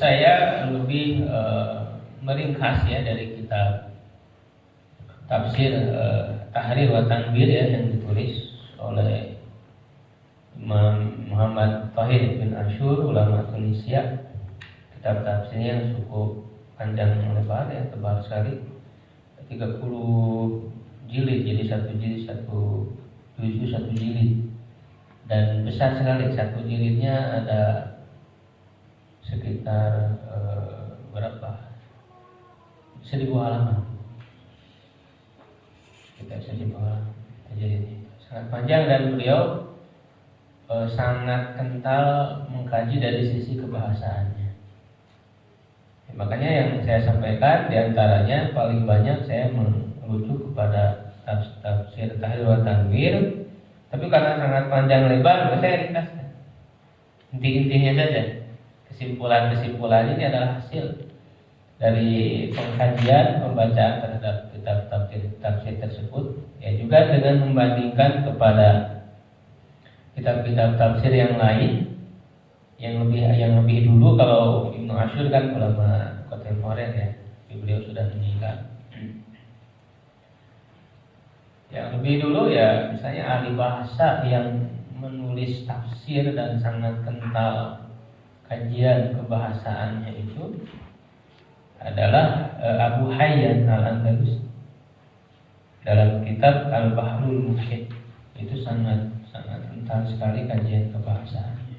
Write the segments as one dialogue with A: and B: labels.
A: Saya lebih meringkas ya dari kitab tafsir Tahrir wa Tanwir ya, yang ditulis oleh Imam Muhammad Thahir bin Ashur, ulama Tunisia. Kitab tafsirnya yang cukup panjang lebar ya, tebal sekali, 30 jilid, jadi satu jilid satu juz, satu jilid, dan besar sekali. Satu jilidnya ada sekitar berapa? 1000 halaman. Kita 1000 halaman. Jadi ini sangat panjang, dan beliau sangat kental mengkaji dari sisi kebahasaannya. Makanya yang saya sampaikan diantaranya paling banyak saya merujuk kepada tafsir Tahrir wa Tanwir. Tapi karena sangat panjang lebar, saya ringkaskan inti-intinya saja. Kesimpulan-kesimpulan ini adalah hasil dari pengkajian, pembacaan terhadap kitab tafsir tersebut, ya, juga dengan membandingkan kepada kitab-kitab tafsir yang lain yang lebih dulu. Kalau Ibnu Ashur kan ulama kontemporer ya, beliau sudah meninggal. Yang lebih dulu ya, misalnya ahli bahasa yang menulis tafsir dan sangat kental kajian kebahasaannya itu adalah Abu Hayyan Al-Andalusi. Dalam kitab Al-Bahrul Muhit itu sangat kental sekali kajian kebahasaannya.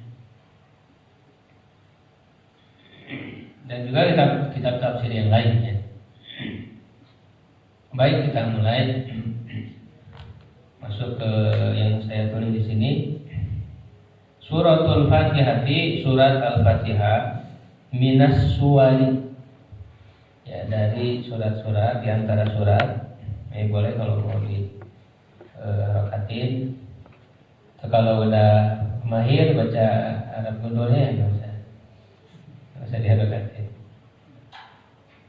A: Dan juga kitab tafsir yang lainnya. Baik, kita mulai masuk ke yang saya tulis di sini. Suratul Fatihati, surat Al-Fatihah, minas suwari, ya, dari surat-surat, di antara surat. Boleh kalau mau di rokatin. Kalau udah mahir baca Arab Gundulnya ya nggak usah diharokatin.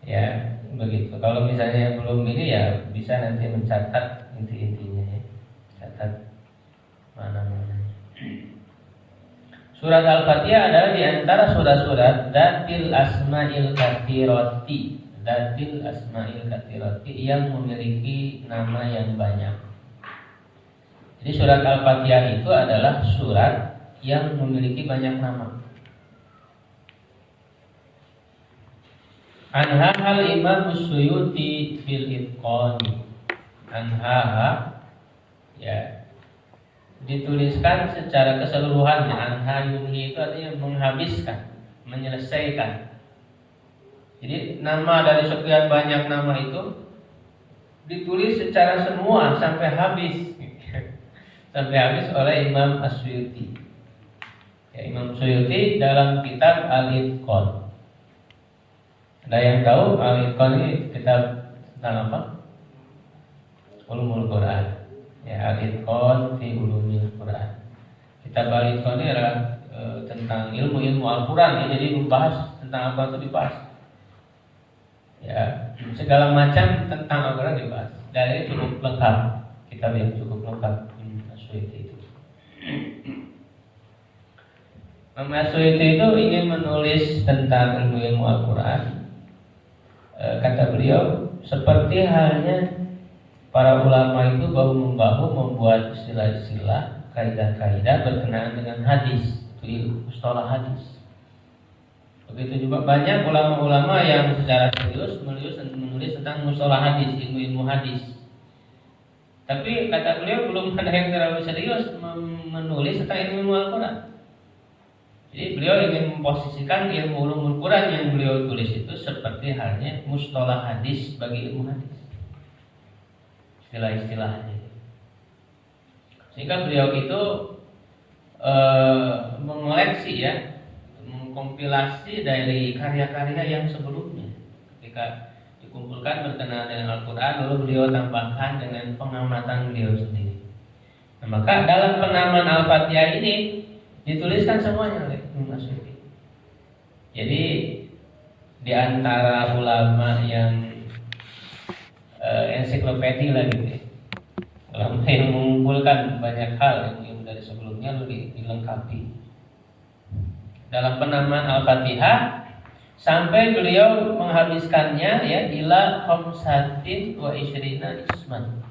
A: Ya begitu. Kalau misalnya belum ini ya bisa nanti mencatat inti-intinya ya. Catat mana-mana. Surat Al-Fatihah adalah di antara surat-surat Dzatil Asma'il Katsirati, Dzatil Asma'il Katsirati, yang memiliki nama yang banyak. Jadi surat Al-Fatihah itu adalah surat yang memiliki banyak nama. Anha hal Imam Suyuti fil Itqan. Anha ya dituliskan secara keseluruhannya. Anha yunhi itu artinya menghabiskan, menyelesaikan. Jadi nama dari sekian banyak nama itu ditulis secara semua sampai habis. Sampai habis oleh Imam As-Suyuti. Ya, Imam Suyuti dalam kitab Al-Itqan. Ada yang tahu Al-Itqan ini kitab tentang apa? Ulumul Quran. Ya, Al-Itqan fi Ulumil Quran. Kitab Al-Itqan ini adalah tentang ilmu-ilmu Al-Quran ya, jadi membahas tentang Al-Quran itu dibahas. Ya, segala macam tentang Al-Quran dibahas. Dan ini cukup lengkap, kitab yang cukup lengkap. Itu. Imam As-Suyuti itu ingin menulis tentang ilmu-ilmu Al-Quran. Kata beliau, seperti halnya para ulama itu bahu-membahu membuat istilah-istilah, kaidah-kaidah berkenaan dengan hadis, itu mustalah hadis. Begitu juga banyak ulama-ulama yang secara serius menulis tentang mustalah hadis, ilmu-ilmu hadis. Tapi kata beliau belum ada yang terlalu serius menulis tentang ilmu Al-Quran. Jadi beliau ingin memposisikan ilmu ulumul Quran yang beliau tulis itu seperti halnya mustalah hadis bagi ilmu hadis, istilah-istilahnya. Sehingga beliau itu mengoleksi ya, mengkompilasi dari karya-karya yang sebelumnya. Ketika dikumpulkan berkenaan dengan Al-Quran, lalu beliau tambahkan dengan pengamatan beliau sendiri. Nah, maka dalam penamaan Al-Fatihah ini dituliskan semuanya oleh Imam As-Suyuti. Jadi di antara ulama yang ensiklopedia lah gitu ya, ulama yang mengumpulkan banyak hal yang dari sebelumnya lalu dilengkapi. Dalam penamaan Al-Fatihah sampai beliau menghabiskannya ya ila khamsatin wa isyrina isman,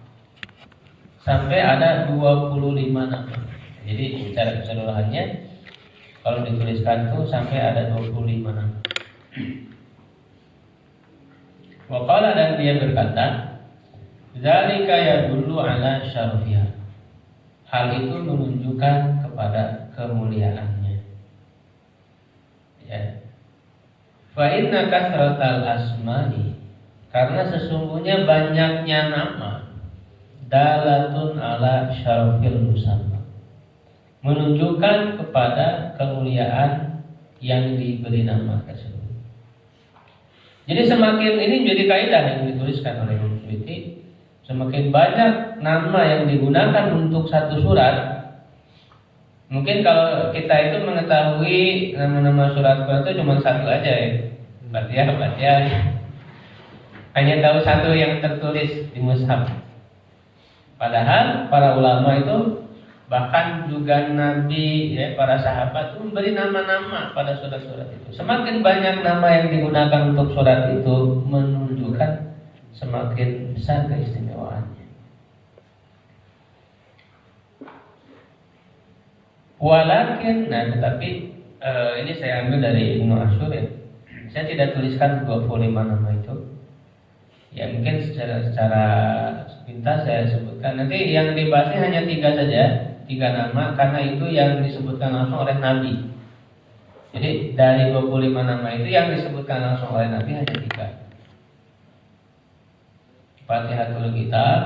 A: sampai ada 25 nama. Jadi secara keseluruhannya kalau dituliskan tuh sampai ada 25 nama. Waqala, dan dia berkata, zalika yadullu ala syarafiyah. Hal itu menunjukkan kepada kemuliaannya. Ya. Fa inna kasratal asma'i, karena sesungguhnya banyaknya nama, dalatun ala syarafil musamma, menunjukkan kepada kemuliaan yang diberi nama tersebut. Jadi semakin ini menjadi kaidah yang dituliskan oleh Imam Suyuti, semakin banyak nama yang digunakan untuk satu surat. Mungkin kalau kita itu mengetahui nama-nama surat Quran itu cuma satu aja ya, Fatihah. Hanya tahu satu yang tertulis di mushaf. Padahal para ulama itu, bahkan juga Nabi ya, para sahabat itu memberi nama-nama pada surat-surat itu. Semakin banyak nama yang digunakan untuk surat itu, menunjukkan semakin besar keistimewaannya. Walakin, nah tetapi ini saya ambil dari Ibnu Ashur ya. Saya tidak tuliskan 25 nama itu. Ya mungkin secara sepintas saya sebutkan. Nanti yang dibahasnya hanya 3 saja, 3 nama, karena itu yang disebutkan langsung oleh Nabi. Jadi dari 25 nama itu yang disebutkan langsung oleh Nabi hanya 3. Fatihatul Kitab,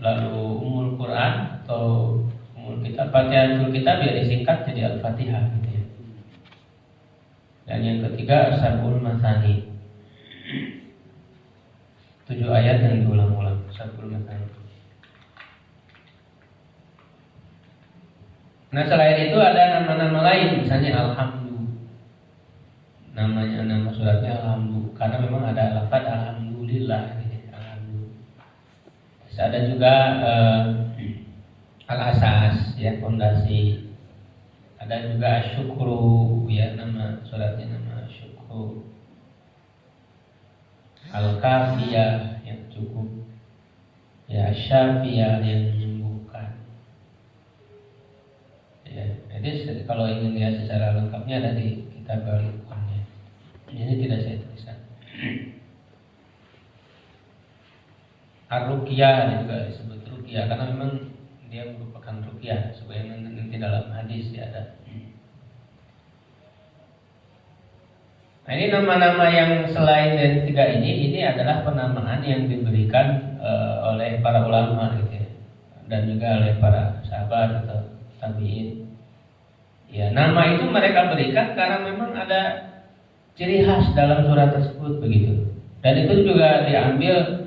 A: lalu Ummul Quran atau Ummul Kitab. Fatihatul Kitab ya disingkat jadi Al-Fatihah gitu ya. Dan yang ketiga Sab'ul Masani, 7 ayat yang diulang-ulang, Sab'ul Masani. Nah selain itu ada nama-nama lain, misalnya Alhamdulillah. Namanya, nama suratnya Alhamdulillah, karena memang ada lafaz Alhamdulillah. Terus ada juga Al-Asas ya, fondasi. Ada juga Syukru ya, nama suratnya nama Syukru. Al-Kafiyah yang cukup ya, Syafiyah yang menyembuhkan ya. Jadi kalau ingin lihat secara lengkapnya ada di kitab Al-Qur'annya. Ini tidak saya tuliskan. Ar-Ruqyah juga disebut Ruqyah karena memang dia merupakan Ruqyah, sebagaimana nanti dalam hadis ya ada. Nah ini nama-nama yang selain dari 3 ini adalah penamaan yang diberikan oleh para ulama gitu ya, dan juga oleh para sahabat atau tabi'in. Ya, nama itu mereka berikan karena memang ada ciri khas dalam surat tersebut begitu. Dan itu juga diambil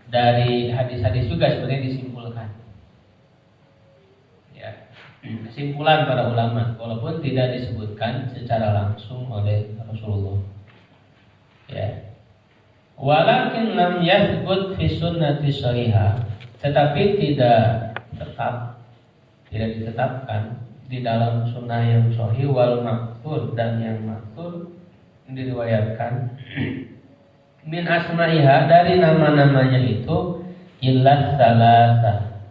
A: dari hadis-hadis juga sebenarnya disimpulkan. Ya, kesimpulan para ulama walaupun tidak disebutkan secara langsung oleh Rasulullah. Ya. Walakin lam yathbut fi sunnati shahihah, tetapi tidak ditetapkan di dalam sunnah yang sahih wal maqtur, dan yang maqtur diriwayatkan min asma'iha, dari nama-namanya itu illa salasa,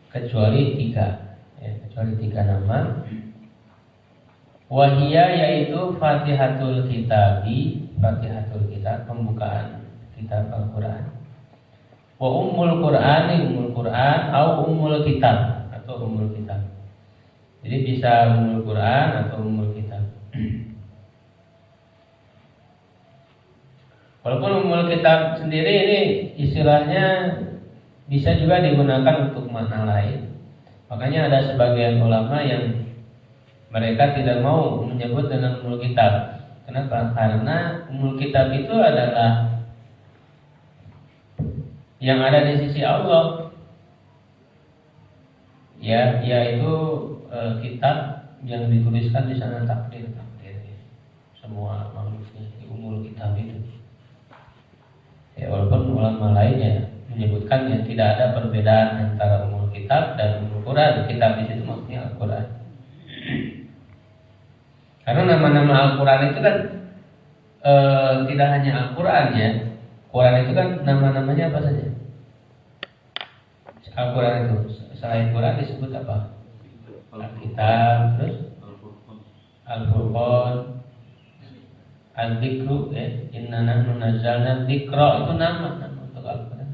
A: kecuali 3 ya, kecuali 3 nama. Wahia, yaitu Fatihatul Kitabi, Fatihatul Kitab, pembukaan kitab Al-Quran. Wa Ummul Qur'ani, Ummul Quran, atau Ummul Kitab, atau Ummul Kitab. Jadi bisa Ummul Quran atau Ummul Kitab. Walaupun Ummul Kitab sendiri ini istilahnya bisa juga digunakan untuk makna lain. Makanya ada sebagian ulama yang mereka tidak mau menyebut dengan Ummul Kitab. Kenapa? Karena Ummul Kitab itu adalah yang ada di sisi Allah. Ya, yaitu kitab yang dituliskan di sana takdir semua makhluknya di Ummul Kitab itu. Ya, walaupun ulama lainnya menyebutkan yang tidak ada perbedaan antara Ummul Kitab dan Ummul Quran. Kitab di situ maksudnya Al-Quran. Karena nama-nama Al-Quran itu kan tidak hanya Al-Quran ya. Quran itu kan nama-namanya apa saja? Al-Quran itu selain Quran disebut apa? Al-Kitab, terus Al-Furqan, Al-Dzikru, Inna nahnu nazzalna dzikra, itu nama untuk Al-Quran.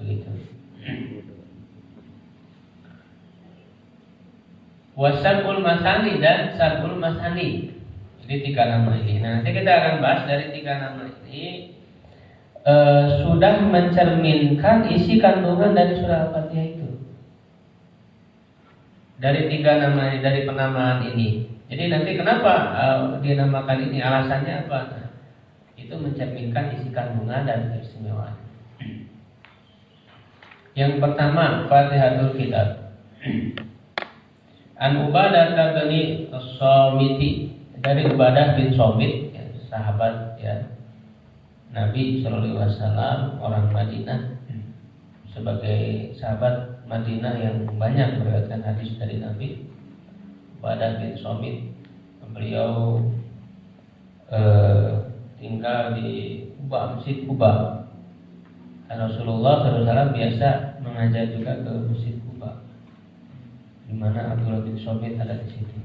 A: Begitu. Wasabul masani dan sabul masani. Jadi 3 nama ini. Nah, nanti kita akan bahas dari 3 nama ini sudah mencerminkan isi kandungan dari surah Al-Fatihah itu. Dari 3 nama ini, dari penamaan ini. Jadi nanti kenapa dinamakan ini, alasannya apa? Nah, itu mencerminkan isi kandungan dan keistimewaan. Yang pertama, Fatihatul Kitab. An Ubadah bin As-Samiti, dari Ubadah bin Samit, ya, sahabat ya Nabi Shallallahu Alaihi Wasallam, orang Madinah, sebagai sahabat Madinah yang banyak meriwayatkan hadis dari Nabi. Ubadah bin Samit, beliau tinggal di Kuba, Masjid Kuba. Dan Rasulullah SAW biasa mengajar juga ke Masjid Kuba, di mana Abdullah bin Samit ada di situ.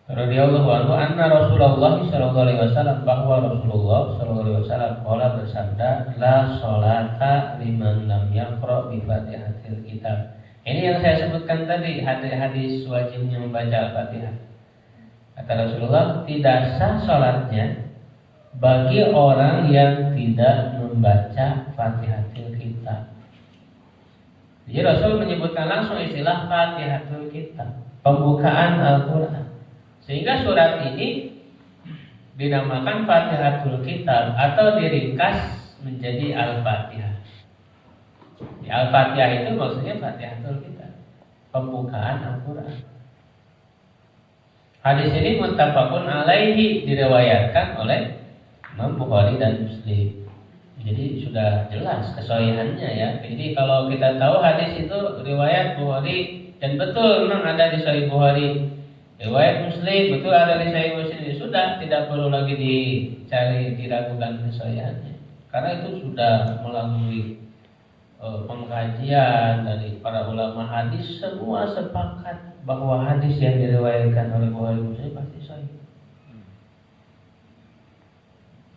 A: Radhiyallahu anhu anna Rasulullah sallallahu alaihi wasallam, bahwa Rasulullah sallallahu alaihi wasallam qala, bersabda, la sholata liman lam yaqra bi Fatihatil Kitab. Ini yang saya sebutkan tadi, hadis wajibnya membaca Al-Fatihah. Kata Rasulullah, tidak sah salatnya bagi orang yang tidak membaca Fatihatil Kitab. Jadi Rasul menyebutkan langsung istilah Fatihatul Kitab, pembukaan Al-Quran. Sehingga surat ini dinamakan Fatihatul Kitab atau diringkas menjadi Al-Fatihah. Al-Fatihah itu maksudnya Fatihatul Kitab, pembukaan Al-Quran. Hadis ini muttafaqun alaihi, diriwayatkan oleh Imam Bukhari dan Muslim. Jadi sudah jelas kesohihannya ya. Jadi kalau kita tahu hadis itu riwayat Bukhari dan betul memang ada di Sahih Bukhari, riwayat Muslim betul ada di Sahih Muslim, sudah tidak perlu lagi dicari, diragukan kesohihannya. Karena itu sudah melalui pengkajian dari para ulama hadis, semua sepakat bahwa hadis yang diriwayatkan oleh Bukhari Muslim pasti sahih.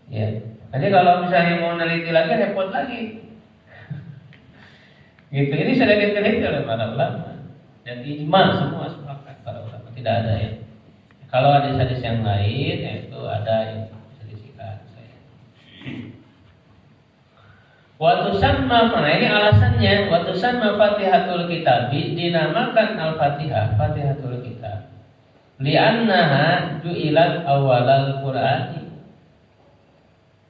A: Ya. Jadi kalau misalnya mau meneliti lagi, repot lagi. Gitu. Ini sudah diteliti oleh para ulama dan ijma, semua sepakat para ulama, tidak ada ya. Kalau hadis-hadis yang lain, itu ada yang selisihkan saya. Waktu sama, nah ini alasannya. Waktu sama Fatihatul Kitab dinamakan Al-Fatihah, Fatihatul Kitab. Li'annaha ju'ilat awalal Qur'ani.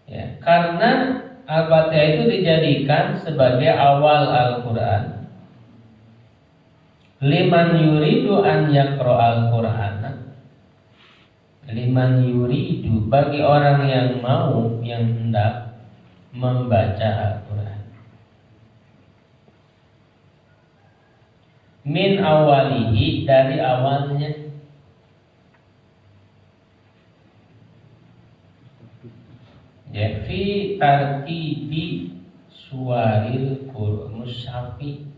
A: Ya, karena Al-Fatihah itu dijadikan sebagai awal Al-Quran. Liman yuridu an yaqra'al Qur'ana. Liman yuridu, bagi orang yang mau, yang hendak membaca Al-Quran. Min awalihi, dari awalnya. Ya, fi tartibi suwaril mushafi,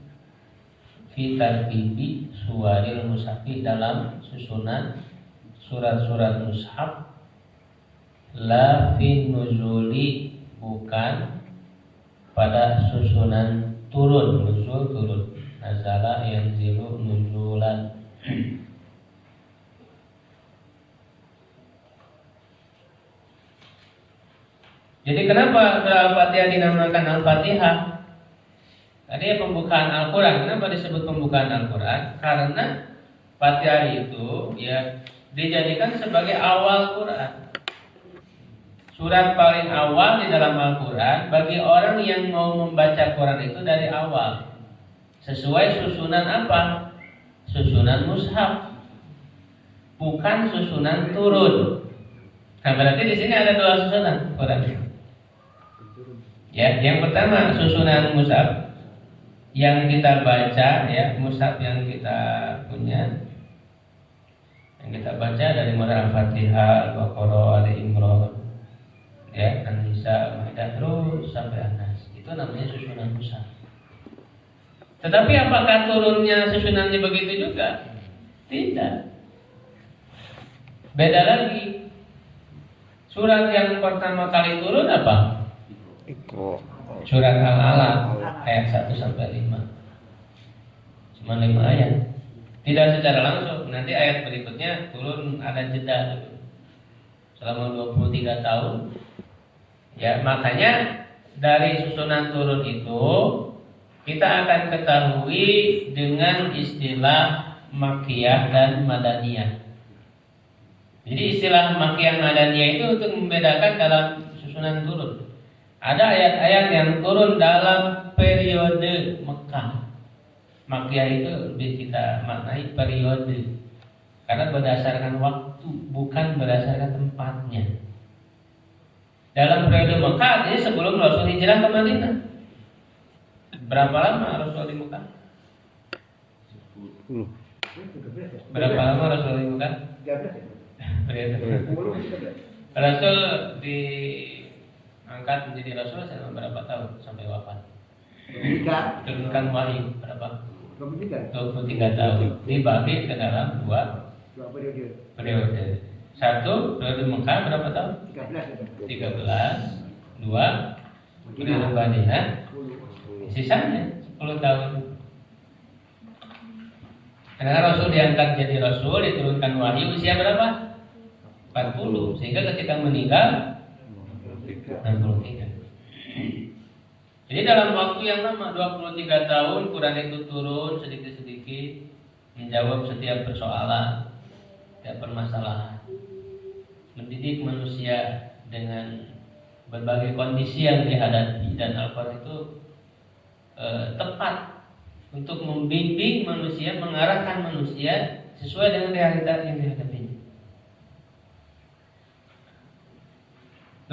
A: fi tartibi suwaril mushafi, dalam susunan surat-surat mushaf. La fi nuzuli, bukan pada susunan turun, nuzul turun. Nazala yanzilu nuzulan. Jadi kenapa surah Al-Fatihah dinamakan Al-Fatihah? Tadi pembukaan Al-Quran. Kenapa disebut pembukaan Al-Quran? Karena Fatihah itu ya dijadikan sebagai awal Quran. Surat paling awal di dalam Al-Quran bagi orang yang mau membaca Quran itu dari awal. Sesuai susunan apa? Susunan mushaf, bukan susunan turun. Nah, berarti di sini ada 2 susunan Quran. Ya, yang pertama susunan mushaf, yang kita baca ya, mushaf yang kita punya, yang kita baca dari mulai Al-Fatihah, Al-Baqarah, Ali Imran, ya, An-Nisa, Maidah terus sampai An-Nas. Itu namanya susunan mushaf. Tetapi apakah turunnya susunannya begitu juga? Tidak. Beda lagi. Surat yang pertama kali turun apa? Surat Al-Alaq ayat 1 sampai 5. Cuma 5 ayat. Tidak secara langsung. Nanti ayat berikutnya turun ada jeda dulu. Selama 23 tahun. Ya, makanya dari susunan turun itu kita akan ketahui dengan istilah Makkiyah dan Madaniyah. Jadi istilah Makkiyah Madaniyah itu untuk membedakan dalam susunan turun. Ada ayat-ayat yang turun dalam periode Mekah. Makkiyah itu lebih kita maknai periode, karena berdasarkan waktu, bukan berdasarkan tempatnya. Dalam periode Mekah, jadi sebelum Rasul hijrah ke Madinah. Berapa lama Rasul di Mekah? Berapa lama Rasul di Mekah? Rasul diangkat menjadi Rasul selama berapa tahun sampai wafat? Turunkan wahyu berapa? 23 tahun. Dibagi ke dalam dua periode. Satu periode Mekah berapa tahun? 13. Dua periode Madinah. Sisanya 10 tahun. Karena Rasul diangkat jadi Rasul, diturunkan wahyu usia berapa? 40. Sehingga ketika meninggal 63. Jadi dalam waktu yang lama 23 tahun Quran itu turun sedikit-sedikit menjawab setiap persoalan, setiap permasalahan, mendidik manusia dengan berbagai kondisi yang dihadapi, dan Al-Quran itu tepat untuk membimbing manusia, mengarahkan manusia sesuai dengan realitas yang dihadapinya.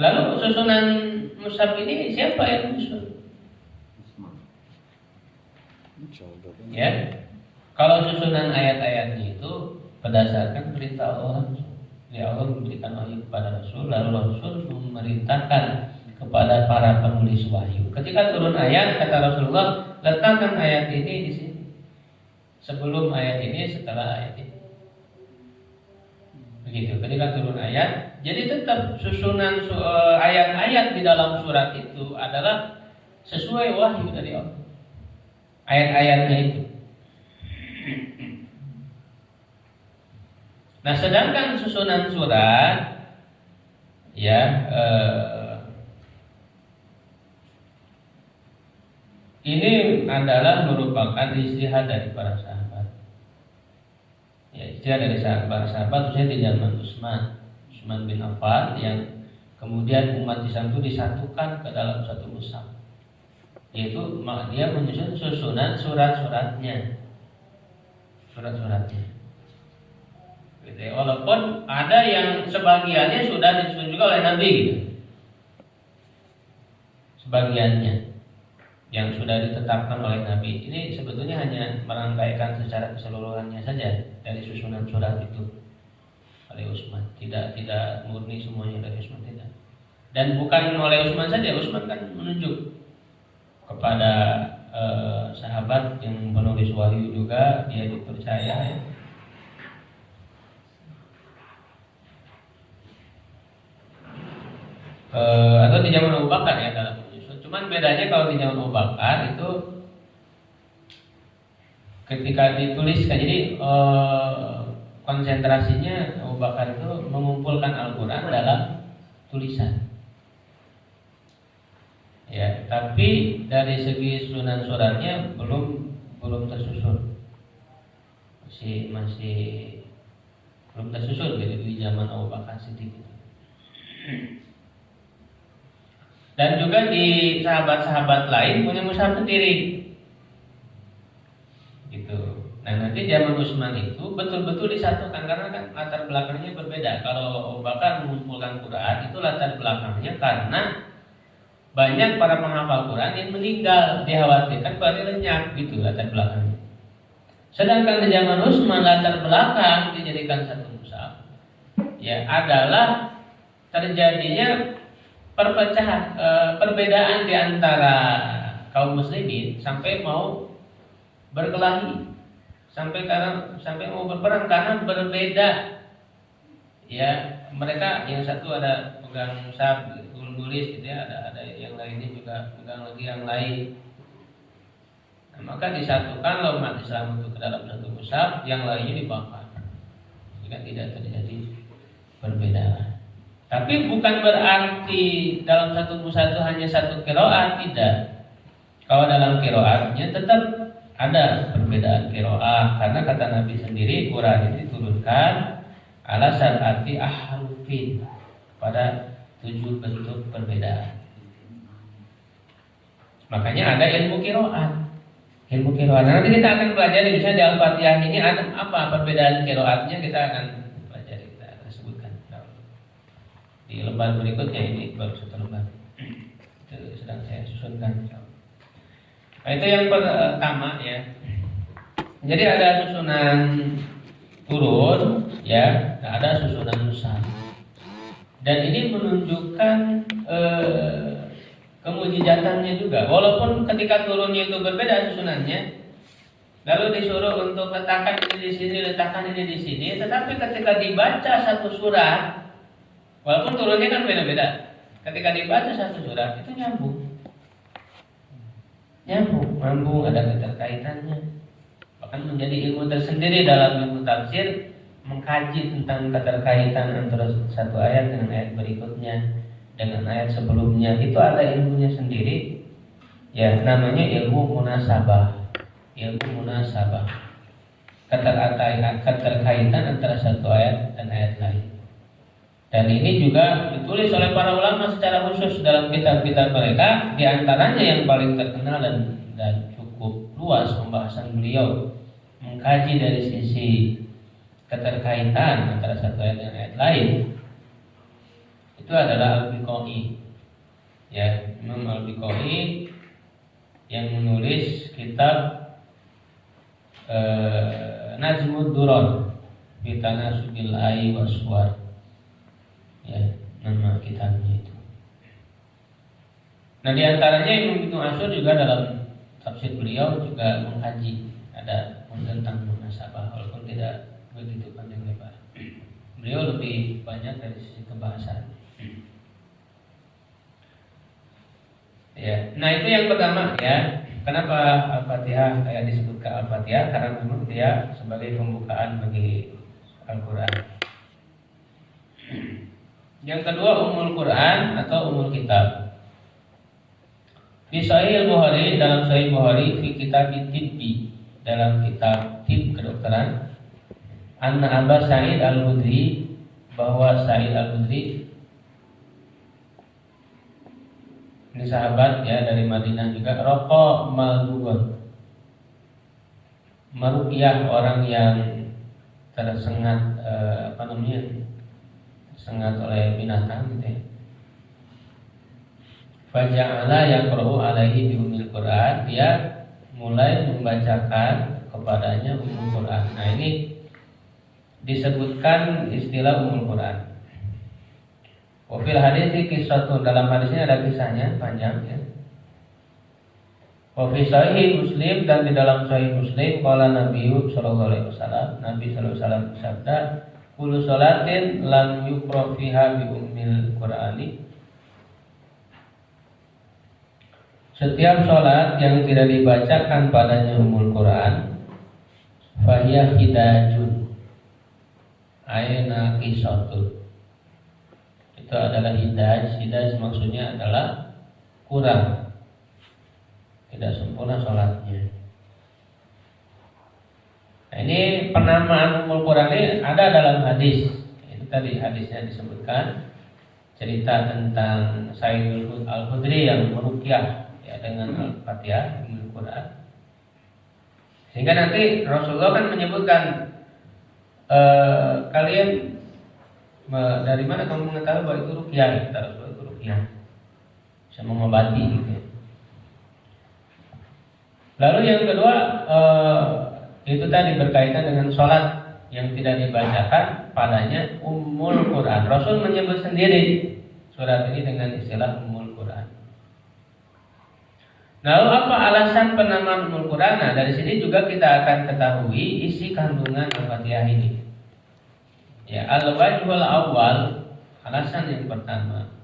A: Lalu susunan mushaf ini siapa yang menyusun? Ya, kalau susunan ayat-ayatnya itu berdasarkan perintah Allah. Ya, Allah memberikan wahyu kepada Rasul, lalu Rasul memerintahkan kepada para penulis wahyu. Ketika turun ayat, kata Rasulullah, letakkan ayat ini di sini. Sebelum ayat ini, setelah ayat ini. Begitu. Ketika turun ayat, jadi tetap susunan ayat-ayat di dalam surat itu adalah sesuai wahyu dari Allah. Ayat-ayatnya itu. Nah, sedangkan susunan surat ya ini adalah merupakan istihad dari para sahabat. Ya, istihad dari para sahabat khususnya di zaman Utsman bin Affan, yang kemudian umat Islam itu disatukan ke dalam satu mushaf. Yaitu dia menyusun susunan surat-suratnya. Gitu ya. Walaupun ada yang sebagiannya sudah disusun juga oleh Nabi gitu. Sebagiannya yang sudah ditetapkan oleh Nabi. Ini sebetulnya hanya merangkaikan secara keseluruhannya saja dari susunan surat itu oleh Utsman. Tidak murni semuanya dari Utsman, tidak. Dan bukan oleh Utsman saja, Utsman kan menunjuk kepada sahabat yang penulis wahyu juga, dia dipercaya ya. Atau di zaman Abu Bakar ya dalam menyusun. Cuman bedanya kalau di zaman Abu Bakar itu ketika dituliskan, jadi konsentrasinya Abu Bakar itu mengumpulkan Al-Quran dalam tulisan. Ya, tapi dari segi susunan suratnya belum tersusun, masih belum tersusun gitu di zaman Abu Bakar Siddiq. Dan juga di sahabat-sahabat lain punya mushaf sendiri, gitu. Nah, nanti zaman Utsman itu betul-betul disatukan karena kan latar belakangnya berbeda. Kalau Abu Bakar mengumpulkan Quran itu latar belakangnya karena banyak para penghafal Quran yang meninggal, dikhawatirkan Quran lenyap gitu latar belakangnya. Sedangkan di zaman Utsman latar belakang dijadikan satu mushaf ya adalah terjadinya perpecahan, perbedaan di antara kaum muslimin sampai mau berkelahi, sampai mau berperang karena berbeda. Ya, mereka yang satu ada pegang mushaf tulis gitu ya, ada yang lainnya juga pegang lagi yang lain. Nah, maka disatukan umat Islam untuk ke dalam satu mushaf, yang lainnya dibakar. Jika tidak terjadi perbedaan. Tapi bukan berarti dalam satu mushaf itu hanya satu qiraat, tidak. Kalau dalam qiraatnya tetap ada perbedaan qiraat karena kata Nabi sendiri Quran itu diturunkan ala sab'ati ahrufin pada 7 bentuk perbedaan. Makanya ada ilmu qiraat. Ilmu qiraat. Nanti kita akan pelajari misalnya di Al-Fatihah ini ada apa perbedaan qiraatnya, kita akan pelajari, kita akan sebutkan di lembar berikutnya. Ini baru satu lembar. Itu sedang saya susunkan. Nah, itu yang pertama ya. Jadi ada susunan turun ya, ada susunan mushaf. Dan ini menunjukkan kemujizatannya juga. Walaupun ketika turunnya itu berbeda susunannya, lalu disuruh untuk letakkan ini di sini, letakkan ini di sini, tetapi ketika dibaca satu surat, walaupun turunnya kan beda-beda, ketika dibaca satu surat itu nyambung, ada keterkaitannya. Bahkan menjadi ilmu tersendiri dalam ilmu tafsir, mengkaji tentang keterkaitan antara satu ayat dengan ayat berikutnya, dengan ayat sebelumnya. Itu ada ilmunya sendiri. Ya, namanya ilmu munasabah. Keterkaitan antara satu ayat dan ayat lain. Dan ini juga ditulis oleh para ulama secara khusus dalam kitab-kitab mereka. Di antaranya yang paling terkenal dan cukup luas pembahasan beliau mengkaji dari sisi keterkaitan antara satu ayat dan ayat lain, itu adalah Al-Biqai. Ya, Imam Al-Biqai yang menulis kitab Najmud Durar fi Tanasubil Ai Waswar. Ya, nama kitabnya itu. Nah, di antaranya Imam Ibnu Ashur juga dalam tafsir beliau juga mengkaji ada tentang munasabah, walaupun tidak begitu panjang lebar. Beliau lebih banyak dari sisi kebahasan. Ya, nah itu yang pertama ya. Kenapa Al-Fatihah kayak disebutkan Al-Fatihah? Karena memang dia sebagai pembukaan bagi Al-Quran. Yang kedua Ummul Quran atau Ummul Kitab. Fi Sahih Bukhari, dalam Sahih Bukhari, fi kitab Tibbi, dalam kitab Tib kedokteran, Anna Aba Sa'id Al-Khudri, bahwa Sa'id Al-Khudri ini sahabat ya dari Madinah juga, rokok maldugon, meruqyah orang yang tersengat sengat oleh binatang gitu ya. Faja'ala yaqra'u alaihi bi ummil Quran, dia mulai membacakan kepadanya Ummul Quran. Nah, ini disebutkan istilah Ummul Quran. Wafil hadis kisah, dalam hadisnya ada kisahnya panjang ya. Wafil Sahih Muslim, dan di dalam Sahih Muslim qala Nabi sallallahu alaihi wasallam, Nabi sallallahu alaihi wasallam bersabda, kullu salatin lam yuqra fiha bi ummil Qur'ani. Setiap salat yang tidak dibacakan padanya Ummul Quran, fahiya hidajun, ayna qisatun. Itu adalah hidaj. Hidaj maksudnya adalah kurang, tidak sempurna salatnya. Nah, ini penamaan Ummul Quran ini ada dalam hadis. Itu tadi hadisnya disebutkan cerita tentang Sayyid Al-Khudri yang meruqyah ya dengan Al-Fatihah, Ummul Quran. Sehingga nanti Rasulullah kan menyebutkan kalian dari mana kamu mengetahui bahwa itu ruqyah? Kata Rasulullah, itu ruqyah. bisa mengobati gitu ya. Lalu yang kedua itu tadi berkaitan dengan sholat yang tidak dibacakan padanya Ummul Quran. Rasul menyebut sendiri surat ini dengan istilah Ummul Quran. Lalu apa alasan penamaan Ummul Quran? Nah, dari sini juga kita akan ketahui isi kandungan Al-Fatihah ini. Ya, al-wajhul awal, alasan yang pertama.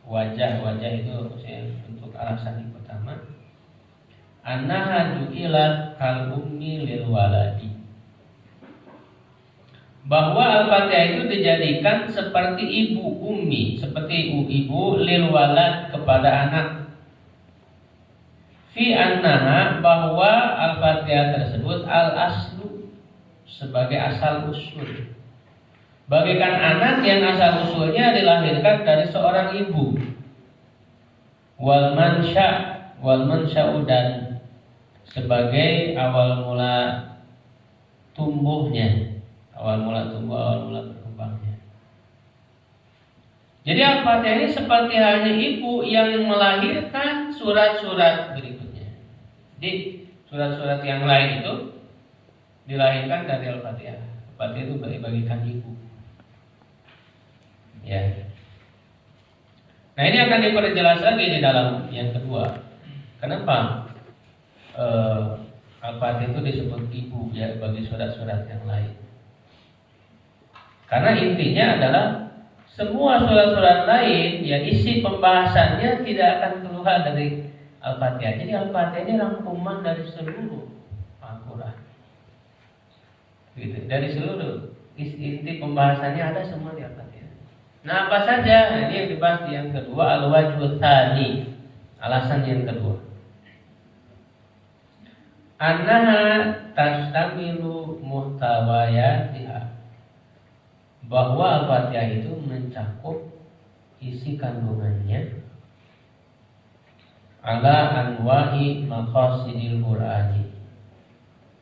A: Wajah itu untuk alasan yang pertama. Annaha ju'ilat kal ummi lil waladi. Bahwa Al-Fatihah itu dijadikan seperti ibu ummi, seperti ibu lil walad kepada anak. Fi annaha, bahwa Al-Fatihah tersebut al-aslu, sebagai asal usul. Bagaikan anak yang asal usulnya dilahirkan dari seorang ibu. Wal mansya'u, dan sebagai awal mula tumbuhnya, awal mula berkembangnya. Jadi Al-Fatihah ini seperti halnya ibu yang melahirkan surat-surat berikutnya. Jadi surat-surat yang lain itu dilahirkan dari Al-Fatihah. Al-Fatihah itu bagikan ibu. Ya. Nah, ini akan diperjelas lagi di dalam yang kedua. Kenapa Al-Fatihah itu disebut ibu ya bagi surat-surat yang lain? Karena intinya adalah semua surat-surat lain ya isi pembahasannya tidak akan keluar dari Al-Fatihah. Jadi Al-Fatihah ini rangkuman dari seluruh Al-Quran. Gitu. Dari seluruh inti pembahasannya ada semua di Al-Fatihah. Nah, apa saja? Nah, ini yang dibahas di yang kedua, al-wajhu tsani. Alasan yang kedua. Annaha tastamilu muhtawayatiha. Bahwa Al-Fatihah itu mencakup isi kandungannya ala anwa'i maqasidil Qur'ani.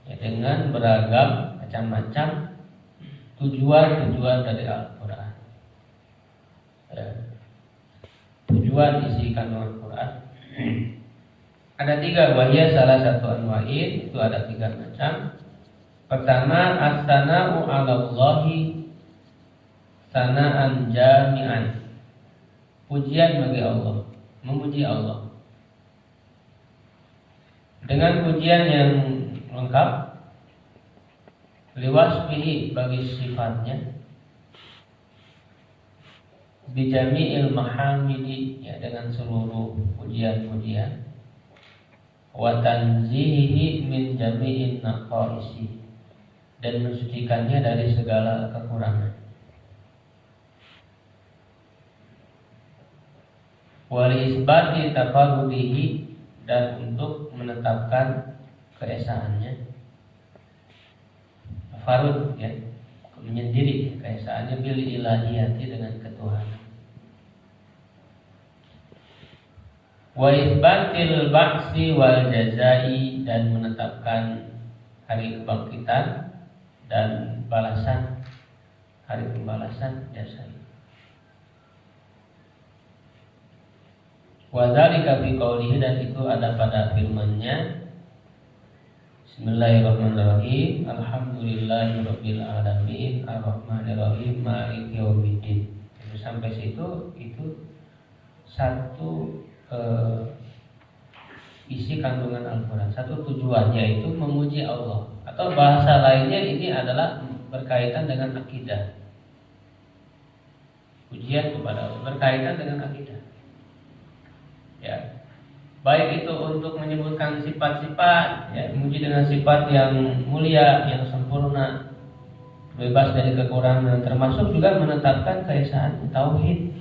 A: Ya, dengan beragam macam-macam tujuan dari Al-Quran. Ya. Tujuan isi kandungan Quran ada 3, wahya salah satu anwa'in, itu ada 3 macam. Pertama, as-sana'u 'alallahi sana'an jami'an, pujian bagi Allah, memuji Allah dengan pujian yang lengkap, liwasfihi, bagi sifatnya, bijami'il mahamidi, ya dengan seluruh pujian-pujian, wa tanzihihi min jami'in naqaisi, dan mensucikannya dari segala kekurangan, wal isbati tafarrudihi, dan untuk menetapkan keesaannya, farud ya, menyendiri keesaannya, bil ilahiyati, dengan ketuhanan, wa isbatil ba'si wal jazai, dan menetapkan hari kebangkitan dan balasan, hari pembalasan jasa. Wa dzalika fi qoulihi, dan itu ada pada firman-Nya, Bismillahirrahmanirrahim, alhamdulillahirabbil alamin, arrahmanirrahim, maliki yaumiddin. Sampai situ itu satu isi kandungan Al-Quran, satu tujuan, yaitu memuji Allah, atau bahasa lainnya ini adalah berkaitan dengan akidah. Pujian kepada Allah berkaitan dengan akidah. Ya, baik itu untuk menyebutkan sifat-sifat, ya, memuji dengan sifat yang mulia, yang sempurna, bebas dari kekurangan, termasuk juga menetapkan keesaan tauhid.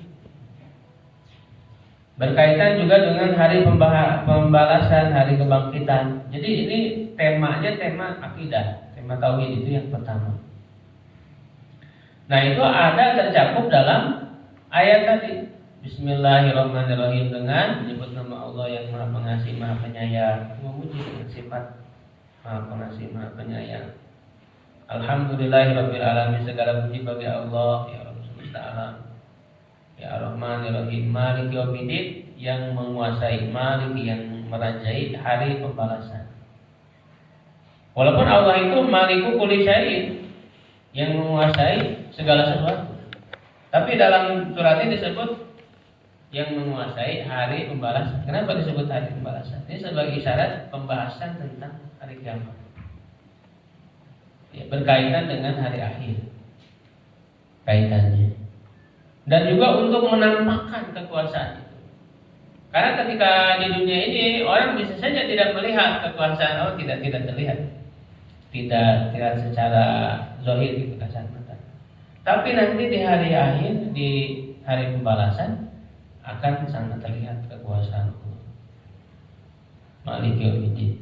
A: Berkaitan juga dengan hari pembalasan, hari kebangkitan. Jadi ini temanya tema akidah, tema tauhid itu yang pertama. Nah, itu ada tercakup dalam ayat tadi. Bismillahirrahmanirrahim, dengan menyebut nama Allah yang Maha Pengasih, Maha Penyayang, memuji dengan sifat Maha Pengasih, Maha Penyayang. Alhamdulillahirabbil alamin, segala puji bagi Allah, ya Rabb semesta alam. Ya Ar-Rahmanir-Rahim, Maliki Yaumiddin, yang menguasai, Malik yang merajai hari pembalasan. Walaupun Allah itu Maliku kulli syai'in, yang menguasai segala sesuatu. Tapi dalam surat ini disebut yang menguasai hari pembalasan. Kenapa disebut hari pembalasan? Ini sebagai isyarat pembahasan tentang hari kiamat. Ya, berkaitan dengan hari akhir kaitannya. Dan juga untuk menampakkan kekuasaan itu. Karena ketika di dunia ini orang bisa saja tidak melihat kekuasaan Allah, tidak terlihat. Tidak secara zahir gitu kasar mata. Tapi nanti di hari akhir, di hari pembalasan akan sangat terlihat kekuasaan Allah. Maliki yaumiddin.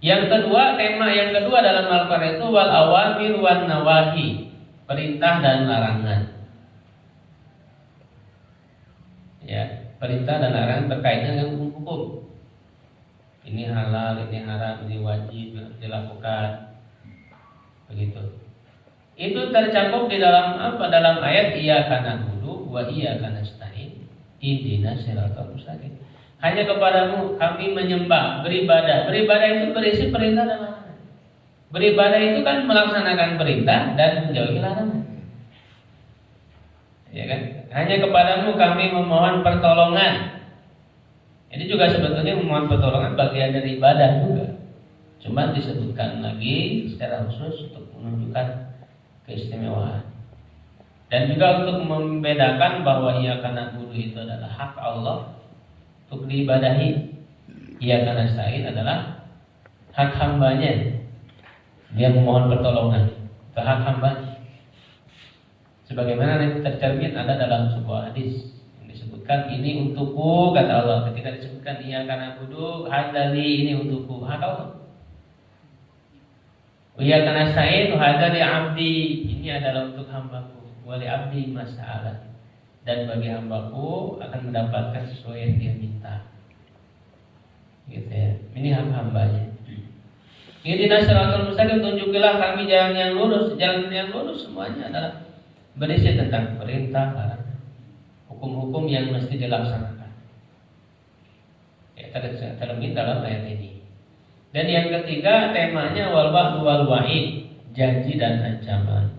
A: Yang kedua, tema yang kedua dalam Al-Qur'an itu wal awamir wan nawahi, perintah dan larangan. Ya, perintah dan larangan berkaitan dengan hukum. Ini halal, ini haram, ini wajib dilakukan. Begitu. Itu tercakup di dalam apa? Dalam ayat iyyaka na'budu wa iyyaka nasta'in. Ihdinas siratal mustaqim. Hanya kepadamu kami menyembah, beribadah. Beribadah itu berisi perintah dan larangan. Beribadah itu kan melaksanakan perintah dan menjauhi larangan. Ya kan? Hanya kepadamu kami memohon pertolongan. Ini juga sebetulnya memohon pertolongan bagian dari ibadah juga. Cuma disebutkan lagi secara khusus untuk menunjukkan keistimewaan. Dan juga untuk membedakan bahwa iyyaka na'budu itu adalah hak Allah untuk diibadahi. Iyyaka nasta'in adalah hak hambanya. Dia memohon pertolongan, itu hak hamba. Sebagaimana yang tercermin ada dalam sebuah hadis yang disebutkan ini untukku, kata Allah. Ketika disebutkan iyyaka na'budu, hadzali, ini untukku, hak Allah. Iyyaka nasta'in, hadzali abdi, ini adalah untuk hambaku. Wali abdi mas'alah, dan bagi hambaku akan mendapatkan sesuai yang dia minta. Gitu ya. Ini hak hambanya. Ihdinas siratal mustaqim, tunjukilah kami jalan yang lurus. Jalan yang lurus semuanya adalah berisi tentang perintah, larangan, hukum-hukum yang mesti dilaksanakan. Ya, tercermin dalam ayat ini. Dan yang ketiga temanya wal wa'du wal wa'id, janji dan ancaman.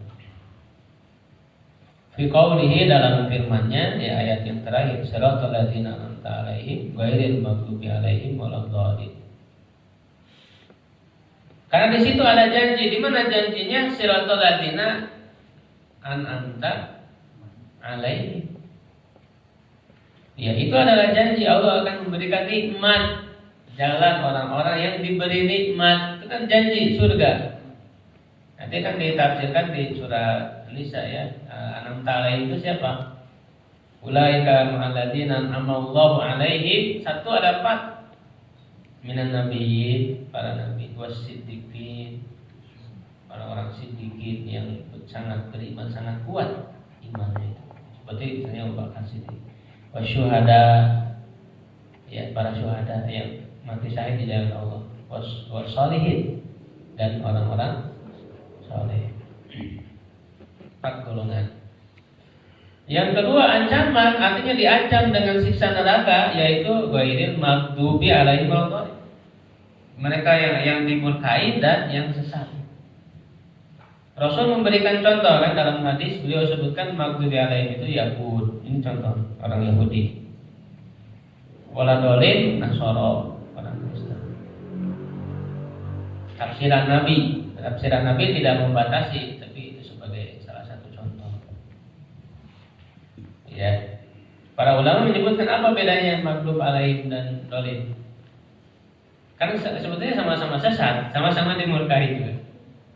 A: Fi qaulihi, dalam firman-Nya, ya ayat yang terakhir, siratal ladzina an'amta 'alaihim ghairil maghdubi 'alaihim waladdallin. Karena di situ ada janji. Di mana janjinya? Siratal ladzina an'amta 'alaihim. Ya, itu adalah janji Allah akan memberikan nikmat, jalan orang-orang yang diberi nikmat. Itu kan janji surga. Nanti kan ditafsirkan di surah Nisa ya. An'amta 'alaihim itu siapa? Ulaika ma'alladzina an'amallahu 'alaihim. Satu ada 4. Minan nabiyyin, para nabi, wasiddiqin, orang-orang siddiqin yang sangat beriman, sangat kuat imannya itu. Seperti misalnya Abu Bakar Siddiq. Wasyuhada, ya para syuhada yang mati syahid di jalan Allah. Wassalihin, dan orang-orang saleh. 4 golongan. Yang kedua ancaman, artinya diancam dengan siksa neraka, yaitu ghairil maghdubi 'alaihim waladdallin. Mereka yang dimurkai dan yang sesat. Rasul memberikan contoh kan dalam hadis, beliau sebutkan maghdubi 'alaihim itu Yahud. Ini contoh orang Yahudi. Waladdallin Nasara, orang Kristen. Tafsiran Nabi tidak membatasi, tapi itu sebagai salah satu contoh. Ya. Para ulama menyebutkan apa bedanya maghdub 'alaihim dan dhalin. Karena sebetulnya sama-sama sesat, sama-sama dimurkai juga.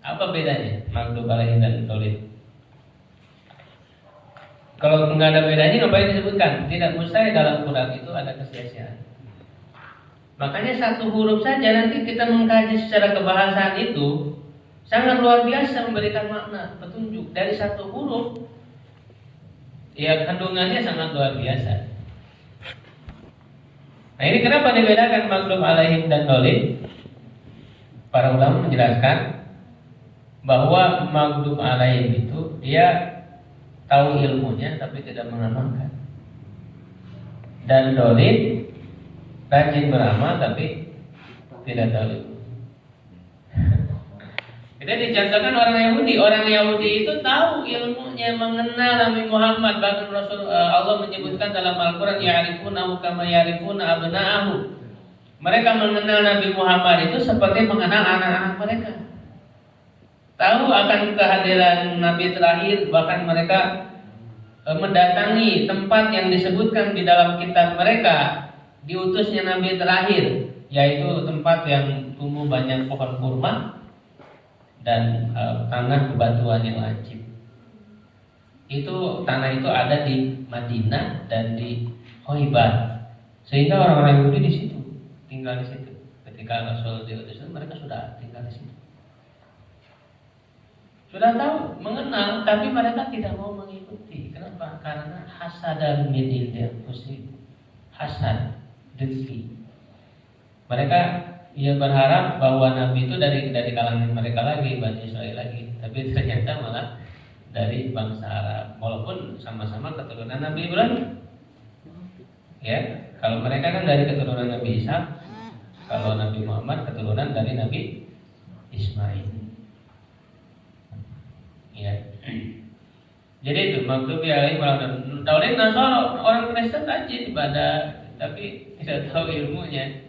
A: Apa bedanya maghdub 'alaihim dan dhalin? Kalau nggak ada bedanya, ngapain disebutkan? Tidak mustahil dalam Quran itu ada kesia-siaan. Makanya satu huruf saja nanti kita mengkaji secara kebahasaan itu sangat luar biasa, memberikan makna, petunjuk dari satu huruf. Ya, kandungannya sangat luar biasa. Nah, ini kenapa dibedakan maghdub 'alaihim dan dhalin? Para ulama menjelaskan bahwa maghdub 'alaihim itu dia tahu ilmunya tapi tidak mengamalkan. dan dolim, rajin beramal tapi tidak dolim. Kita dicontohkan orang Yahudi. Orang Yahudi itu tahu ilmunya, mengenal Nabi Muhammad. Bahkan Allah menyebutkan dalam Al-Quran, ya'rifunahu kama ya'rifuna abna'ahu. Mereka mengenal Nabi Muhammad itu seperti mengenal anak-anak mereka. Tahu akan kehadiran Nabi terakhir. Bahkan mereka mendatangi tempat yang disebutkan di dalam kitab mereka, diutusnya Nabi terakhir, yaitu tempat yang tumbuh banyak pohon kurma dan tanah bebatuan yang lancip. Itu tanah itu ada di Madinah dan di Khaybar, sehingga orang-orang Yahudi di situ tinggal di situ. Ketika Rasul diutus, mereka sudah tinggal di situ, sudah tahu, mengenal, tapi mereka tidak mau mengikuti. Kenapa? Karena hasadan min indi anfusihim, hasad, dengki. Mereka berharap bahwa Nabi itu dari kalangan mereka lagi, Bani Israel lagi, tapi ternyata malah dari bangsa Arab, walaupun sama-sama keturunan Nabi Ibrahim. Ya, kalau mereka kan dari keturunan Nabi Isa, kalau Nabi Muhammad keturunan dari Nabi Ismail. Ya. Jadi itu maktub ya, Daulin Nasara, orang Kristen rajin ibadah, tapi tidak tahu ilmunya.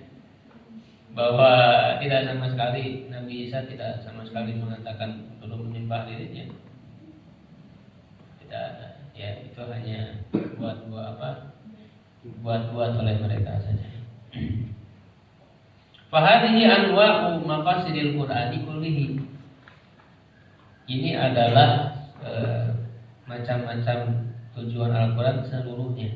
A: Bahwa tidak sama sekali Nabi Isa tidak sama sekali mengatakan untuk menyembah dirinya. Tidak ada. Ya, itu hanya buat oleh mereka saja. Fahadihi anwa'u maqasidil Qur'ani kullihi. Ini adalah macam-macam tujuan Al-Quran seluruhnya.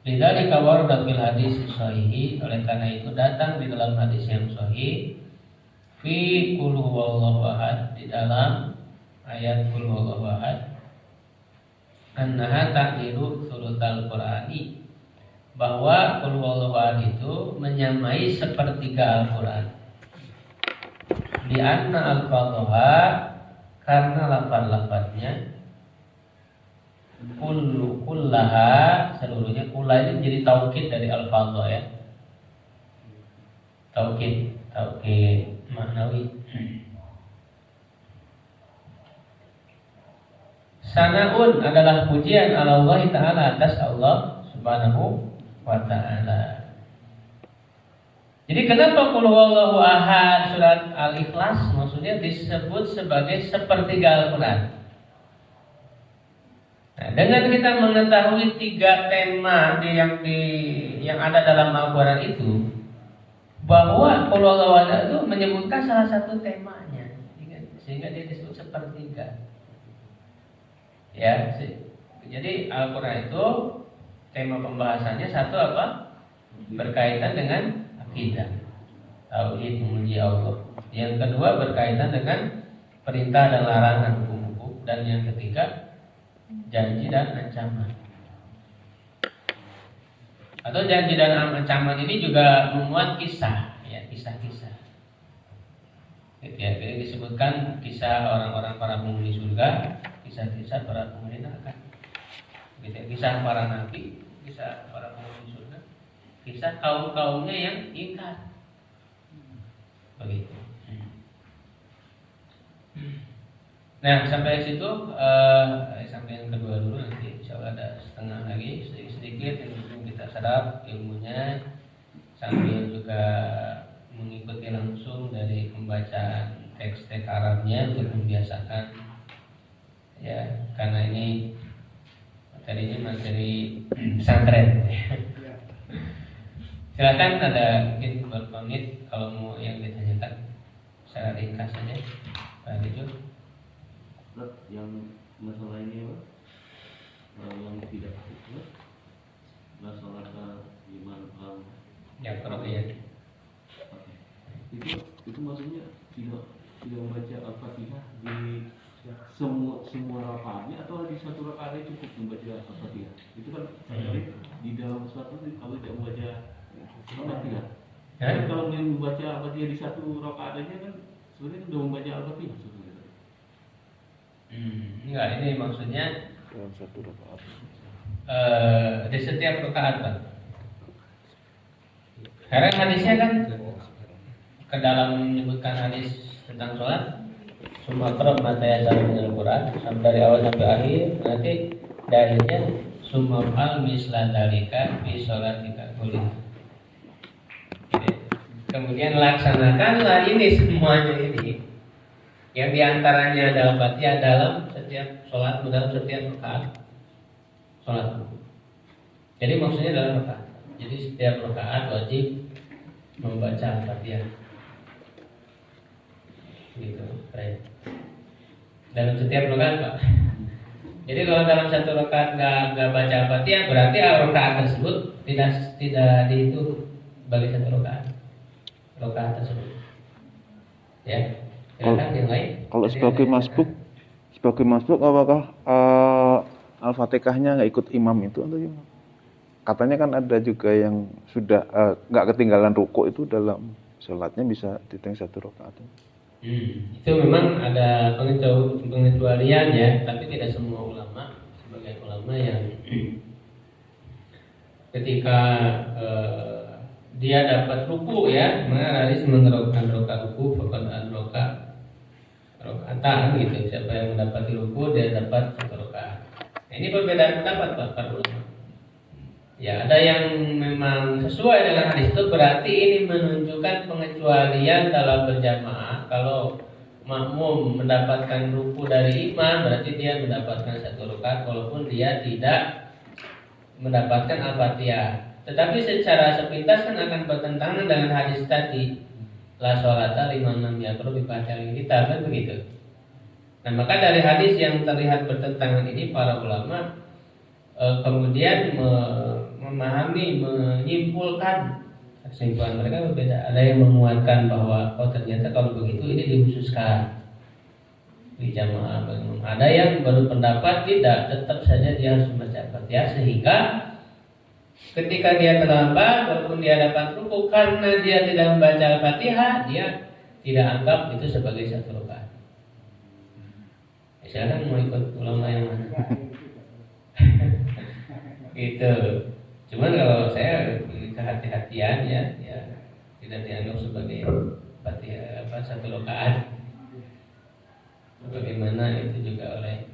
A: Lidzalika warada fil hadis sahih, oleh karena itu datang di dalam hadis yang sahih, fi qul huwallahu ahad, di dalam ayat qul huwallahu ahad, annaha ta'dilu thulutsal Qur'ani, bahwa qul huwallahu ahad itu menyamai sepertiga Al-Quran. Di anna al-fadhaha, karena lafaz-lafaznya, kullaha, seluruhnya. Kullah ini menjadi taukid dari al-fadha, ya, taukid maknawi. Sana'un adalah pujian ala Allah Ta'ala, atas Allah Subhanahu wa Ta'ala. Jadi kenapa qul huwallahu ahad surat Al-Ikhlas maksudnya disebut sebagai sepertiga Al-Quran? Nah, dengan kita mengetahui 3 tema yang ada dalam Al-Quran itu, bahwa qul huwallahu ahad itu menyebutkan salah satu temanya, sehingga dia disebut sepertiga. Ya, jadi Al-Quran itu tema pembahasannya satu apa? Berkaitan dengan akidah, tauhid, memuji Allah. Yang kedua berkaitan dengan perintah dan larangan, hukum-hukum. Dan yang ketiga janji dan ancaman. Atau janji dan ancaman ini juga memuat kisah, ya, kisah-kisah. Gitu ya, jadi disebutkan kisah orang-orang para penghuni surga, kisah-kisah para penghuni neraka. Gitu ya, kisah para nabi, kisah para penghuni surga, kisah kaum-kaumnya yang ingkar. Begitu. Nah, sampai situ, sampai yang kedua dulu, nanti insya Allah ada setengah lagi, sedikit-sedikit yang kita serap ilmunya, sambil juga mengikuti langsung dari pembacaan teks-teks Arabnya untuk membiasakan, ya, karena ini materinya materi pesantren. Silakan, ada mungkin beberapa menit kalau mau yang ditanyakan secara ringkas saja, Pak Rijul.
B: Yang masalah ini apa? Yang tidak itu masalah iman
A: yang perlu ya.
B: Itu maksudnya tidak membaca Al-Fatihah di semua rakaatnya, atau di satu rakaatnya cukup membaca Al-Fatihah? Itu kan di dalam suatu kalau tidak membaca Al-Fatihah. Kalau membaca Al-Fatihah di satu rakaatnya kan sebenarnya sudah membaca Al-Fatihah sebetulnya.
A: Enggak, ini maksudnya
B: dalam satu rakaat.
A: Di setiap rakaat, Pak. Karena hadisnya kan ke dalam menyebutkan hadis tentang sholat, summa qra mata yasaru minal Quran, dari awal sampai akhir. Nanti dalilnya summa al misla dalika fi sholatika kuliah. Kemudian laksanakanlah ini semuanya ini. Yang diantaranya adalah Fatihah dalam setiap sholat, dalam setiap rakaat sholat. Jadi maksudnya dalam rakaat. Jadi setiap rakaat wajib membaca Fatihah. Gitu, baik. Dalam setiap rakaat, Pak. Jadi kalau dalam satu rakaat nggak baca Fatihah, berarti rakaat tersebut tidak dihitung sebagai satu rakaat tersebut. Ya. Silakan yang lain.
C: Kalau sebagai masbuk apakah Al-Fatihahnya nggak ikut imam itu atau gimana? Katanya kan ada juga yang sudah nggak ketinggalan ruku itu dalam sholatnya bisa dihitung satu rakaat.
A: Itu memang ada pengecualian ya, tapi tidak semua ulama. Sebagai ulama yang ketika dia dapat ruku ya, mana hadis menerangkan ruku bukan rakaatan gitu. Siapa yang mendapati ruku dia dapat satu rakaat. Nah, ini perbedaan pendapat Pak para ulama. Ya, ada yang memang sesuai dengan hadis itu, berarti ini menunjukkan pengecualian dalam berjamaah. Kalau makmum mendapatkan ruku dari imam, berarti dia mendapatkan satu rakaat walaupun dia tidak mendapatkan Al-Fatihah. Tetapi secara sepintas kan akan bertentangan dengan hadis tadi, la sholata liman lam yaqra bi fatihil kitab, kan begitu. Nah, maka dari hadis yang terlihat bertentangan ini para ulama kemudian memahami, menyimpulkan kesimpulan mereka berbeda. Ada yang menguatkan bahwa ternyata kalau begitu ini dikhususkan di jamaah. Ada yang baru pendapat tidak, tetap saja dia harus membaca Fatihah, sehingga ketika dia terlambat walaupun dia dapat ruku, karena dia tidak membaca Al-Fatihah, dia tidak anggap itu sebagai satu rakaat. Silakan mau ikut ulama yang mana? Gitu. Cuman kalau saya kehati-hatian ya tidak dianggap sebagai Fatihah satu rakaat. Bagaimana itu juga oleh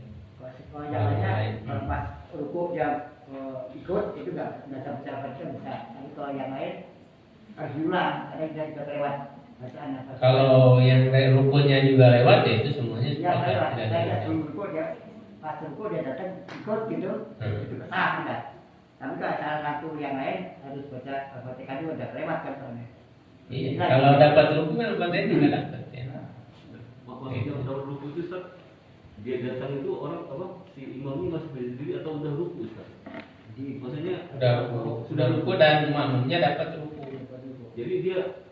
D: yang lain. Kalau pas ruku dia ikut itu nggak baca Fatihah bisa. Tapi kalau yang lain harus diulang, karena dia juga lewat bacaan apa.
A: Kalau yang rukunya juga lewat ya itu semuanya
D: ya, lewat.
A: tidak
D: Saya
A: ada.
D: ruku dia pas ruku dia datang ikut gitu, itu sah tidak. Tapi kalau salah satu yang lain harus baca Fatihah juga udah lewat kan soalnya.
A: Iya, kalau dapat ruku kan Fatihah juga dapat ya.
B: Maksudnya dalam ruku itu Ustaz, dia datang itu orang si imamnya masih berdiri atau udah ruku Ustaz? Maksudnya
A: sudah ruku dan makmumnya dapat ruku.
B: Jadi dia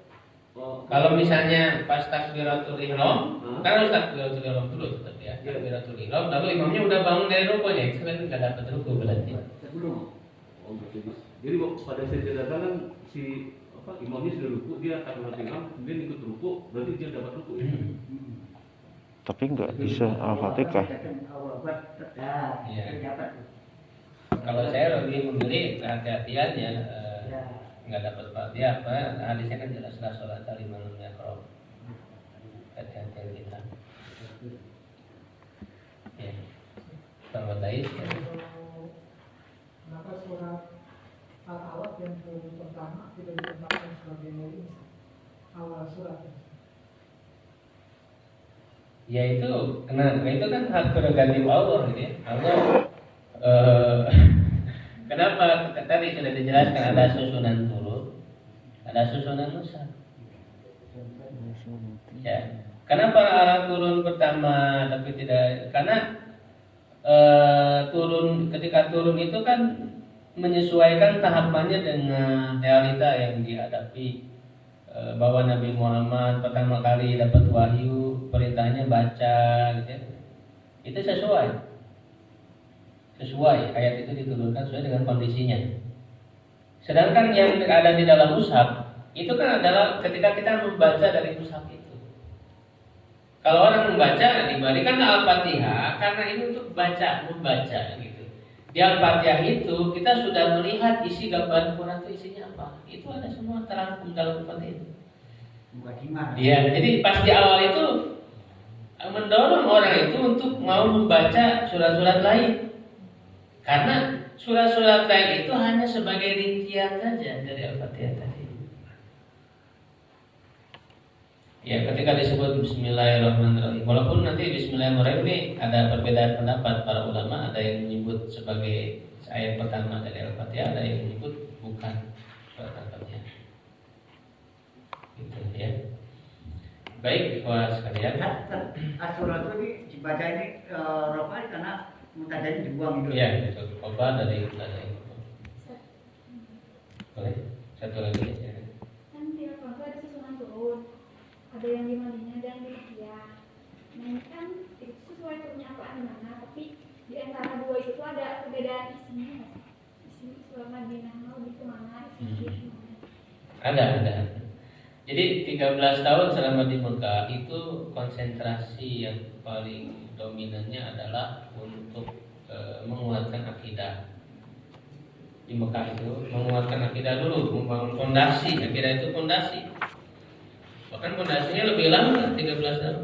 A: kalau misalnya pas takbiratul ihram, kan harus takbiratul ihram dulu tetap ya. Takbiratul ihram, lalu imamnya udah bangun dari rukunya, itu kan nggak dapat ruku berarti.
B: sebelum. Jadi pada saat dia datang kan si imamnya sudah ruku, dia takbiratul ihram, kemudian ikut ruku, berarti dia dapat ruku ya.
C: Tapi nggak bisa Al-Fatihah.
A: Iya. Kalau saya lebih memilih kehati-hatian ya, nggak dapat Fatihah, hadisnya kan jelas la sholata liman lam yaqra. Hati-hati kita. Ya. Sama Dais.
E: Kenapa surat Al-Alaq yang pertama tidak ditetapkan sebagai awal surat?
A: Ya itu kan hak prerogatif Allah gitu ya. Allah kenapa tadi sudah dijelaskan ada susunan turun, ada susunan nusa. Ya. Kenapa Allah turun pertama tapi tidak? Karena ketika turun itu kan menyesuaikan tahapannya dengan realita yang dihadapi. Bahwa Nabi Muhammad pertama kali dapat wahyu, perintahnya baca gitu ya. Itu sesuai ayat itu diturunkan sesuai dengan kondisinya. Sedangkan yang ada di dalam mushaf itu kan adalah ketika kita membaca dari mushaf itu. Kalau orang membaca diberikan Al-Fatihah karena ini untuk membaca gitu. Di Al-Fatihah itu kita sudah melihat isi gambar Quran itu isinya apa. Itu ada semua terangkum dalam Al-Fatihah. Ya, jadi pas di awal itu mendorong orang itu untuk mau membaca surat-surat lain. Karena surat-surat lain itu hanya sebagai rincian saja dari Al-Fatihah tadi. Ya, ketika disebut Bismillahirrahmanirrahim, walaupun nanti Bismillahirrahmanirrahim ini ada perbedaan pendapat para ulama, ada yang menyebut sebagai ayat pertama dari Al-Fatihah, ada yang menyebut bukan surat Al-Fatihah. Gitu ya. Baik, ikhwan sekalian.
D: As-surat itu dibaca ini rofa karena mutadanya dibuang gitu.
A: Iya, betul. Obat dari itu. Boleh? Satu lagi ya.
F: Kan di Al-Fatihah ada susunan turun, ada yang di Madinah dan di Mekkah. Nah ini kan itu sesuai pernyataan di mana, tapi di antara dua itu tuh ada perbedaan isinya. Isi surat Madinah mau lebih kemana, isi kemana?
A: Ada. Jadi 13 tahun selama di Mekah itu konsentrasi yang paling dominannya adalah untuk menguatkan akidah. Di Mekah itu menguatkan akidah dulu, membangun fondasi. Akidah itu fondasi. Bahkan fondasinya lebih lama, 13 tahun.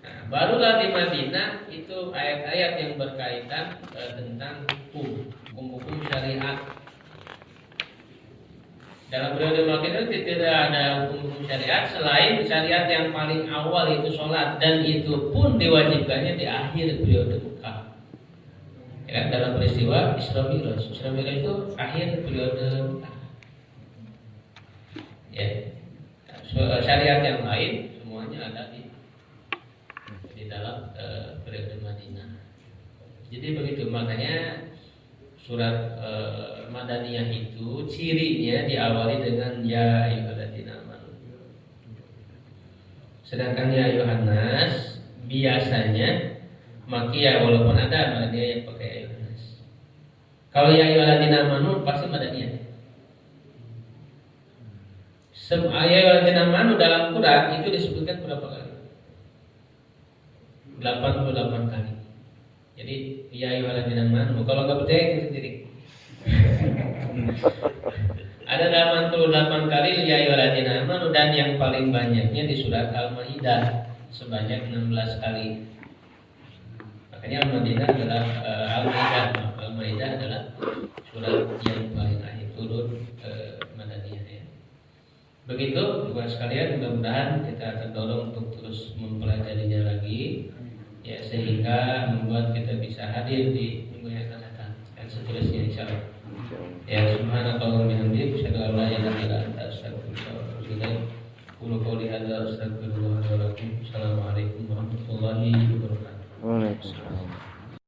A: Nah, barulah di Madinah itu ayat-ayat yang berkaitan tentang hukum syariat. Dalam periode Madinah tidak ada hukum syariat selain syariat yang paling awal itu sholat, dan itu pun diwajibkannya di akhir periode Mekah. Ya, dalam peristiwa Isra Mi'raj. Isra Mi'raj itu akhir periode Mekah. Ya. Syariat yang lain semuanya ada di dalam periode Madinah. Jadi begitu, makanya surat Madaniyah itu cirinya diawali dengan ya ayyuhalladzina amanu. Sedangkan ya Yohanes biasanya Makkiyah, walaupun ada Madaniyah yang pakai ya Yohanes. Kalau ya ayyuhalladzina amanu pasti Madaniyah. Ya ayyuhalladzina amanu dalam Quran itu disebutkan berapa kali? 88 kali. Jadi ya ayyuhalladzina amanu, kalau nggak percaya itu sendiri. Ada 88 kali ya ayyuhalladzina amanu, dan yang paling banyaknya di surat Al-Maidah sebanyak 16 kali. Makanya Al-Maidah adalah Al-Maidah adalah surat yang paling akhir turun Madaniyah ya. Begitu buat sekalian, mudah-mudahan kita terdorong untuk terus mempelajarinya lagi ya, sehingga membuat kita bisa hadir di minggu yang akan datang dan seterusnya insyaallah. Ya, subhanakallahumma wa bihamdika asyhadu an la ilaha illa anta astaghfiruka wa atubu ilaik. Qul qouli hadza astaghfirullah wa lakum. Assalamualaikum warahmatullahi wabarakatuh.
C: Waalaikumsalam.